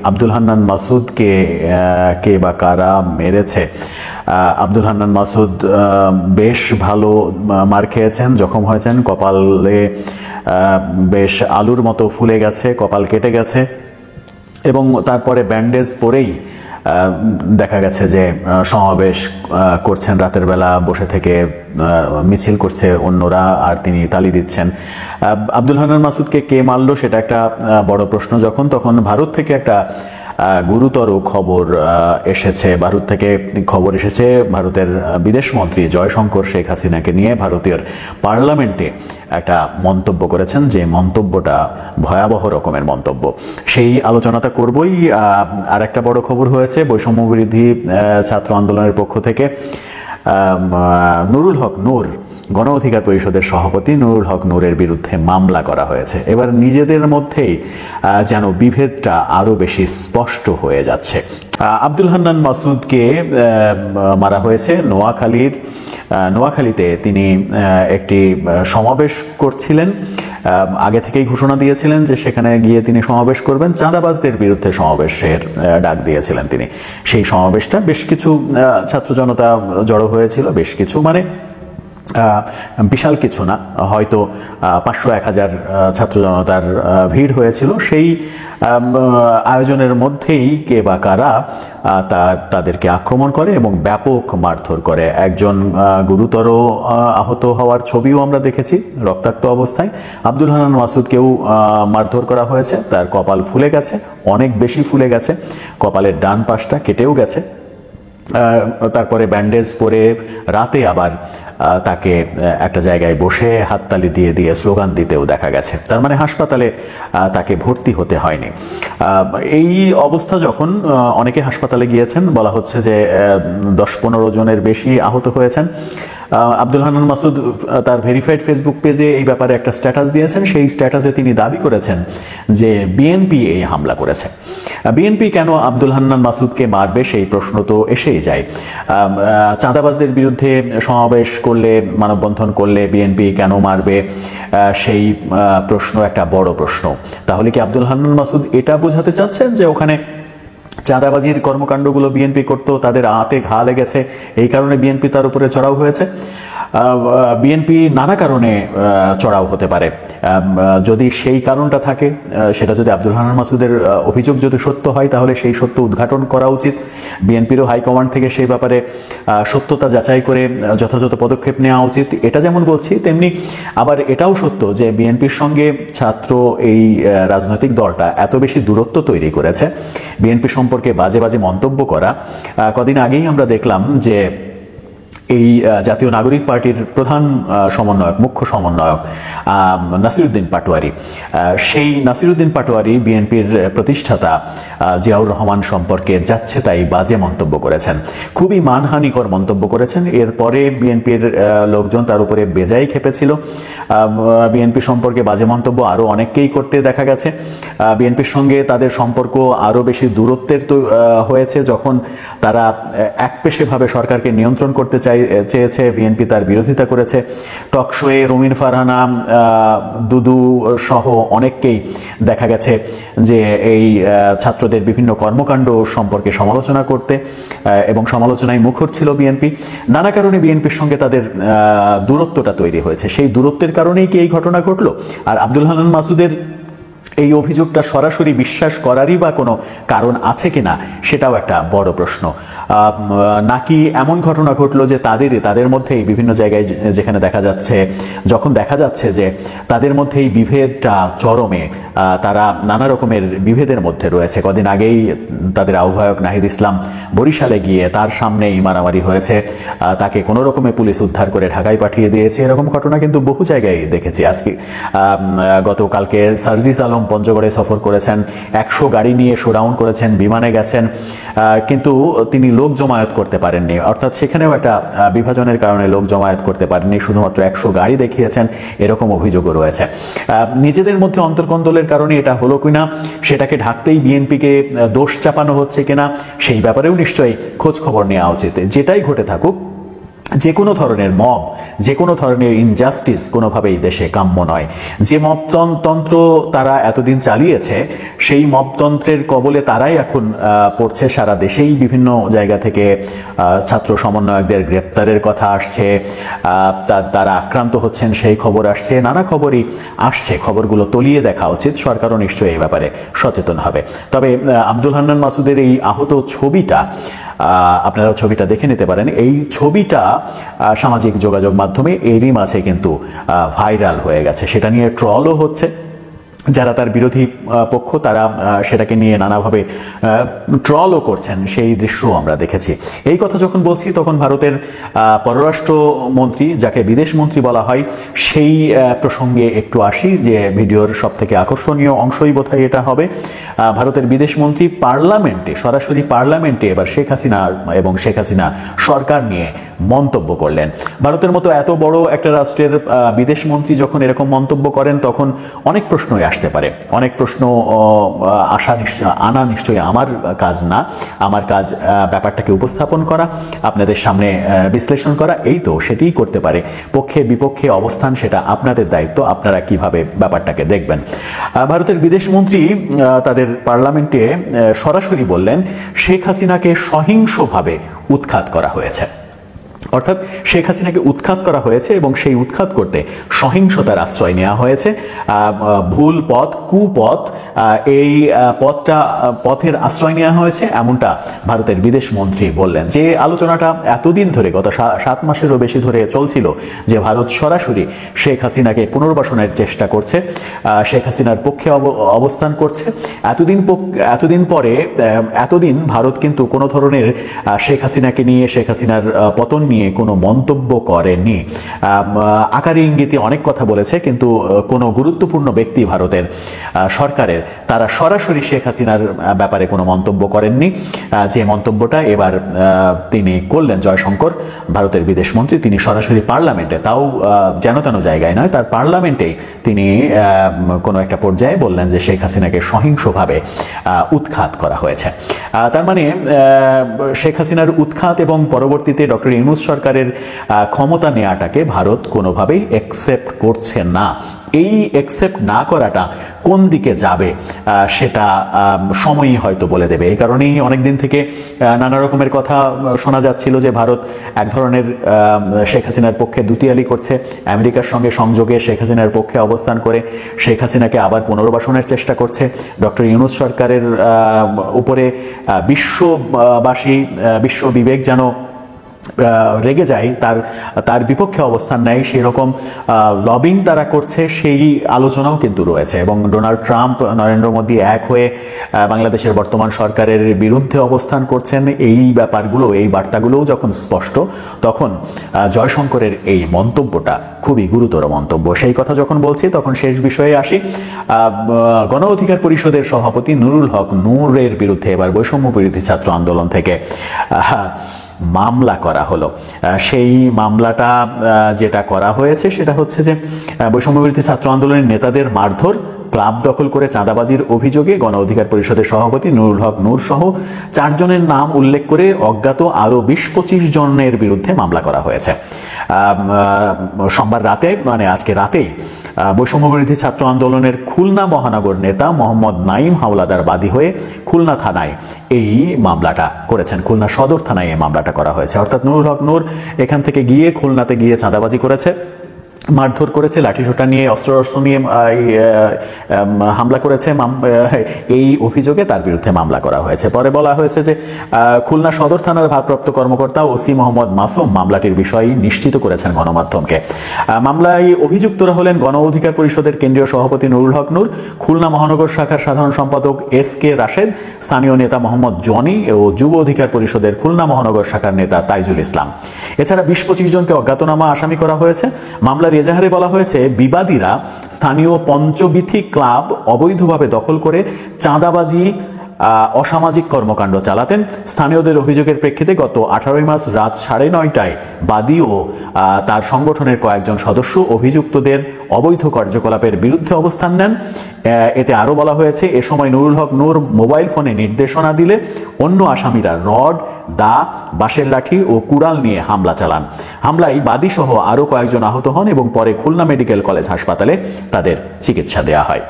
আব্দুল হান্নান মাসুদকে কে বা কারা মেরেছে? আব্দুল হান্নান মাসুদ বেশ ভালো মার খেয়েছেন, জখম হয়েছেন, কপালে বেশ আলুর মতো ফুলে গেছে, কপাল কেটে গেছে এবং তারপরে ব্যান্ডেজ পরেই দেখা গেছে যে সমাবেশ করছেন রাতের বেলা বসে থেকে, মিছিল করছে অন্যরা আর তিনি তালি দিচ্ছেন। আব্দুল হান্নান মাসুদকে কে মারলো সেটা একটা বড় প্রশ্ন। তখন ভারত থেকে একটা গুরুতর খবর এসেছে, ভারতের বিদেশমন্ত্রী জয়শঙ্কর শেখ হাসিনাকে নিয়ে ভারতীয় পার্লামেন্টে একটা মন্তব্য করেছেন, যে মন্তব্যটা ভয়াবহ রকমের মন্তব্য। সেই আলোচনাটা করবই। আর একটা বড় খবর হয়েছে, বৈষম্য বিরোধী ছাত্র আন্দোলনের পক্ষ থেকে নুরুল হক নূর, গণ অধিকার পরিষদের সভাপতি নুরুল হক নূরের বিরুদ্ধে মামলা করা হয়েছে। এবার নিজেদের মধ্যেই যেন বিভেদটা আরো বেশি স্পষ্ট হয়ে যাচ্ছে। আব্দুল হান্নান মাসুদকে মারা হয়েছে নোয়াখালীতে। তিনি একটি সমাবেশ করছিলেন, আগে থেকেই ঘোষণা দিয়েছিলেন যে সেখানে গিয়ে তিনি সমাবেশ করবেন, চাঁদাবাজদের বিরুদ্ধে সমাবেশের ডাক দিয়েছিলেন তিনি। সেই সমাবেশটা বেশ কিছু ছাত্র জনতা জড়ো হয়েছিল, বেশ কিছু মানে বিশাল কিছু না, হয়তো 500-1000 ছাত্র জনতার ভিড় হয়েছিল। সেই আয়োজনের মধ্যেই কে বা কারা তাদেরকে আক্রমণ করে এবং ব্যাপক মারধর করে। একজন গুরুতর আহত হওয়ার ছবিও আমরা দেখেছি রক্তাক্ত অবস্থায়। আব্দুল হান্নান মাসুদকেও মারধর করা হয়েছে, তার কপাল ফুলে গেছে, অনেক বেশি ফুলে গেছে, কপালের ডান পাশটা কেটেও গেছে। তারপরে ব্যান্ডেজ পরে রাতে আবার তাকে একটা জায়গায় বসে হাততালি দিয়ে স্লোগান দিতেও দেখা গেছে। তার মানে হাসপাতালে তাকে ভর্তি হতে হয়নি। এই অবস্থা যখন অনেকে হাসপাতালে গিয়েছেন, বলা হচ্ছে যে 10-15 জনের বেশি আহত হয়েছেন। আব্দুল হান্নান মাসুদ তার ভেরিফাইড ফেসবুক পেজে এই ব্যাপারে একটা স্ট্যাটাস দিয়েছেন। সেই স্ট্যাটাসে তিনি দাবি করেছেন যে বিএনপি এই হামলা করেছে। বিএনপি কেন আব্দুল হান্নান মাসুদকে মারবে সেই প্রশ্ন তো এসেই যায়। চাঁদাবাজদের বিরুদ্ধে সমাবেশ করলে, মানববন্ধন করলে বিএনপি কেন মারবে, সেই প্রশ্ন একটা বড় প্রশ্ন। তাহলে কি আব্দুল হান্নান মাসুদ এটা বোঝাতে চাচ্ছেন যে ওখানে চাঁদাবাজির কর্মকাণ্ডগুলো বিএনপি করতো, তাদের হাতে ঘা লেগেছে, এই কারণে বিএনপি তার উপরে চড়াও হয়েছে? বিএনপি নানা কারণে চড়াও হতে পারে। যদি সেই কারণটা থাকে, সেটা যদি আব্দুল হান্নান মাসুদের অভিযোগ যদি সত্য হয়, তাহলে সেই সত্য উদ্ঘাটন করা উচিত। বিএনপিরও হাইকমান্ড থেকে সেই ব্যাপারে সত্যতা যাচাই করে যথাযথ পদক্ষেপ নেওয়া উচিত। এটা যেমন বলছি, তেমনি আবার এটাও সত্য যে বিএনপির সঙ্গে ছাত্র এই রাজনৈতিক দলটা এত বেশি দূরত্ব তৈরি করেছে, বিএনপি সম্পর্কে বাজে বাজে মন্তব্য করা। কদিন আগেই আমরা দেখলাম যে এই জাতীয় নাগরিক পার্টির প্রধান সমন্বয়ক, মুখ্য সমন্বয়ক নাসিরউদ্দিন পাটোয়ারি, সেই নাসিরউদ্দিন পাটোয়ারি বিএনপির প্রতিষ্ঠাতা জিয়াউর রহমান সম্পর্কে যাচ্ছে তাই বাজে মন্তব্য করেছেন, খুবই মানহানিকর মন্তব্য করেছেন। এরপরে বিএনপির লোকজন তার উপরে বেজায় খেপেছিল। বিএনপি সম্পর্কে বাজে মন্তব্য আরও অনেককেই করতে দেখা গেছে। বিএনপির সঙ্গে তাদের সম্পর্ক আরও বেশি দূরত্বের তো হয়েছে যখন তারা একপেশেভাবে সরকারকে নিয়ন্ত্রণ করতে চেয়েছে, বিএনপি তার বিরোধিতা করেছে। টকশোয়ে রুমিন ফারহানা, দুদু সহ অনেককেই দেখা গেছে যে এই ছাত্রদের বিভিন্ন কর্মকাণ্ড সম্পর্কে সমালোচনা করতে, এবং সমালোচনায় মুখর ছিল বিএনপি। নানা কারণে বিএনপির সঙ্গে তাদের দূরত্বটা তৈরি হয়েছে। সেই দূরত্বের কারণেই কি এই ঘটনা ঘটলো? আর আব্দুল হান্নান মাসুদের এই অভিযোগটা সরাসরি বিশ্বাস করারই বা কোনো কারণ আছে কিনা, সেটাও একটা বড় প্রশ্ন। নাকি এমন ঘটনা ঘটলো যে তাদের মধ্যেই বিভিন্ন জায়গায় যেখানে যখন দেখা যাচ্ছে যে তাদের মধ্যেই বিভেদটা চরমে, তারা নানা রকমের বিভেদের মধ্যে রয়েছে। কদিন আগেই তাদের আহ্বায়ক নাহিদ ইসলাম বরিশালে গিয়ে তার সামনেই মারামারি হয়েছে, তাকে কোনো রকমে পুলিশ উদ্ধার করে ঢাকায় পাঠিয়ে দিয়েছে। এরকম ঘটনা কিন্তু বহু জায়গায় দেখেছি। আজকে গতকালকে সার্জিস আলম পঞ্চগড়ে সফর করেছেন, 100 গাড়ি নিয়ে শোডাউন করেছেন, বিমানে গেছেন, কিন্তু তিনি লোক জমায়েত করতে পারেননি। অর্থাৎ সেখানেও একটা বিভাজনের কারণে লোক জমায়েত করতে পারেননি, শুধুমাত্র 100 গাড়ি দেখিয়েছেন, এরকম অভিযোগও রয়েছে। নিজেদের মধ্যে অন্তর্কন্দলের কারণে এটা হলো কিনা, সেটাকে ঢাকতেই বিএনপিকে দোষ চাপানো হচ্ছে কিনা, সেই ব্যাপারেও নিশ্চয়ই খোঁজ খবর নেওয়া উচিত। যেটাই ঘটে থাকুক, যে কোনো ধরনের মব, যে কোনো ধরনের ইনজাস্টিস কোনোভাবেই দেশে কাম্য নয়। যে মবতন্ত্র তারা এতদিন চালিয়েছে, সেই মবতন্ত্রের কবলে তারাই এখন পড়ছে। সারা দেশেই বিভিন্ন জায়গা থেকে ছাত্র সমন্বয়কদের গ্রেপ্তারের কথা আসছে, তারা আক্রান্ত হচ্ছেন সেই খবর আসছে, নানা খবরই আসছে। খবরগুলো তলিয়ে দেখা উচিত, সরকারও নিশ্চয়ই এই ব্যাপারে সচেতন হবে। তবে আব্দুল হান্নান মাসুদের এই আহত ছবিটা, আপনারা ছবিটা দেখে নিতে পারেন। এই ছবিটা সামাজিক যোগাযোগ মাধ্যমে এরই মাঝে কিন্তু ভাইরাল হয়ে গেছে, সেটা নিয়ে ট্রলও হচ্ছে। যারা তার বিরোধী পক্ষ তারা সেটাকে নিয়ে নানাভাবে ট্রলও করছেন, সেই দৃশ্য আমরা দেখেছি। এই কথা যখন বলছি তখন ভারতের পররাষ্ট্রমন্ত্রী, যাকে বিদেশ মন্ত্রী বলা হয়, সেই প্রসঙ্গে একটু আসি, যে ভিডিওর সব থেকে আকর্ষণীয় অংশই বোধহয় এটা হবে। ভারতের বিদেশ মন্ত্রী পার্লামেন্টে, সরাসরি পার্লামেন্টে এবার শেখ হাসিনা এবং শেখ হাসিনা সরকার নিয়ে মন্তব্য করলেন। ভারতের মতো এত বড় একটা রাষ্ট্রের বিদেশ মন্ত্রী যখন এরকম মন্তব্য করেন, তখন অনেক প্রশ্নই আসতে পারে। অনেক প্রশ্ন আনা নিশ্চয়ই আমার কাজ না। আমার কাজ ব্যাপারটাকে উপস্থাপন করা, আপনাদের সামনে বিশ্লেষণ করা, এই তো সেটিই করতে পারে। পক্ষে বিপক্ষে অবস্থান সেটা আপনাদের দায়িত্ব, আপনারা কিভাবে ব্যাপারটাকে দেখবেন। ভারতের বিদেশ মন্ত্রী তাদের পার্লামেন্টে সরাসরি বললেন, শেখ হাসিনাকে সহিংসভাবে উৎখাত করা হয়েছে। অর্থাৎ শেখ হাসিনাকে উৎখাত করা হয়েছে এবং সেই উৎখাত করতে সহিংসতার আশ্রয় নেওয়া হয়েছে। ভুল পথ, কুপথ, এই পথের আশ্রয় নেওয়া হয়েছে, এমনটা ভারতের বিদেশ মন্ত্রী বললেন। যে আলোচনাটা এতদিন ধরে, গত 7 মাসেরও বেশি ধরে চলছিল, যে ভারত সরাসরি শেখ হাসিনাকে পুনর্বাসনের চেষ্টা করছে, শেখ হাসিনার পক্ষে অবস্থান করছে। এতদিন ভারত কিন্তু কোনো ধরনের শেখ হাসিনাকে নিয়ে, শেখ হাসিনার পতন নিয়ে কোনো মন্তব্য করেনি। আকারে ইঙ্গিতে অনেক কথা বলেছে, কিন্তু কোনো গুরুত্বপূর্ণ ব্যক্তি ভারতের সরকারের, তারা সরাসরি শেখ হাসিনার ব্যাপারে কোনো মন্তব্য করেননি। যে মন্তব্যটা এবার তিনি করলেন, জয়শঙ্কর, ভারতের বিদেশ মন্ত্রী, তিনি সরাসরি পার্লামেন্টে, তাও যেন তেন জায়গায় নয়, তার পার্লামেন্টেই তিনি কোনো একটা পর্যায়ে বললেন যে শেখ হাসিনাকে সহিংসভাবে উৎখাত করা হয়েছে। তার মানে শেখ হাসিনার উৎখাত এবং পরবর্তীতে ডক্টর ইউনূস সরকারের ক্ষমতা নেওয়াটাকে ভারত কোনোভাবেই অ্যাকসেপ্ট করছে না। এই অ্যাকসেপ্ট না করাটা কোন দিকে যাবে সেটা সময়ই হয়তো বলে দেবে। এই কারণেই অনেকদিন থেকে নানা রকমের কথা শোনা যাচ্ছিল যে ভারত এক ধরনের শেখ হাসিনার পক্ষে দুতিয়ালি করছে, আমেরিকার সঙ্গে সংযোগে শেখ হাসিনার পক্ষে অবস্থান করে শেখ হাসিনাকে আবার পুনর্বাসনের চেষ্টা করছে। ডক্টর ইউনূস সরকারের উপরে বিশ্ববাসী, বিশ্ব বিবেক যেন রেগে যায়, তার বিপক্ষে অবস্থান নেয়, সেরকম লবিং তারা করছে, সেই আলোচনাও কিন্তু রয়েছে। এবং ডোনাল্ড ট্রাম্প, নরেন্দ্র মোদী এক হয়ে বাংলাদেশের বর্তমান সরকারের বিরুদ্ধে অবস্থান করছেন। এই ব্যাপারগুলো, এই বার্তাগুলোও যখন স্পষ্ট, তখন জয়শঙ্করের এই মন্তব্যটা খুবই গুরুতর মন্তব্য। সেই কথা যখন বলছি, তখন শেষ বিষয়ে আসি। গণ অধিকার পরিষদের সভাপতি নুরুল হক নূরের বিরুদ্ধে এবার বৈষম্য বিরোধী ছাত্র আন্দোলন থেকে মামলা করা হলো। সেই মামলাটা যেটা করা হয়েছে সেটা হচ্ছে যে বৈষম্য বিরোধী ছাত্র আন্দোলনের নেতাদের মারধর, ক্লাব দখল করে চাঁদাবাজির অভিযোগে গণ অধিকার পরিষদের সভাপতি নুরুল হক নূর সহ 4 জনের নাম উল্লেখ করে অজ্ঞাত আরো 20-25 জনের বিরুদ্ধে মামলা করা হয়েছে। সোমবার রাতে, মানে আজকে রাতেই, বৈষম্য বিরোধী ছাত্র আন্দোলনের খুলনা মহানগর নেতা মোহাম্মদ নাঈম হাওলাদার বাদী হয়ে খুলনা থানায় এই মামলাটা করেছেন। খুলনা সদর থানায় এই মামলাটা করা হয়েছে। অর্থাৎ নুরুল হক নূর এখান থেকে গিয়ে খুলনাতে গিয়ে চাঁদাবাজি করেছে, মারধর করেছে, লাঠিসোঁটা নিয়ে, অস্ত্র নিয়ে হামলা করেছে। এই অভিযোগে তার বিরুদ্ধে মামলা করা হয়েছে। পরে বলা হয়েছে যে খুলনা সদর থানার ভারপ্রাপ্ত কর্মকর্তা ওসি মোহাম্মদ মাসুম মামলাটির বিষয় নিশ্চিত করেছেন গণমাধ্যমকে। মামলায় অভিযুক্তরা হলেন গণ অধিকার পরিষদের কেন্দ্রীয় সভাপতি নুরুল হক নূর, খুলনা মহানগর শাখার সাধারণ সম্পাদক SK রাশেদ, স্থানীয় নেতা মোহাম্মদ জনি ও যুব অধিকার পরিষদের খুলনা মহানগর শাখার নেতা তাইজুল ইসলাম। এছাড়া 20-25 জনকে অজ্ঞাতনামা আসামি করা হয়েছে। মামলার এজাহারে বলা হয়েছে, বিবাদীরা স্থানীয় পঞ্চবিথি ক্লাব অবৈধভাবে দখল করে চাঁদাবাজি অসামাজিক কর্মকাণ্ড চালাতেন। স্থানীয়দের অভিযোগের প্রেক্ষিতে গত 18 মার্চ রাত 9:30টায় বাদী ও তার সংগঠনের কয়েকজন সদস্য অভিযুক্তদের অবৈধ কার্যকলাপের বিরুদ্ধে অবস্থান নেন। এতে আরো বলা হয়েছে, এ সময় নুরুল হক নূর মোবাইল ফোনে নির্দেশনা দিলে অন্য আসামিরা রড, দা, বাঁশের লাঠি ও কুড়াল নিয়ে হামলা চালান। হামলায় বাদী সহ আরো কয়েকজন আহত হন এবং পরে খুলনা মেডিকেল কলেজ হাসপাতালে তাদের চিকিৎসা দেওয়া হয়।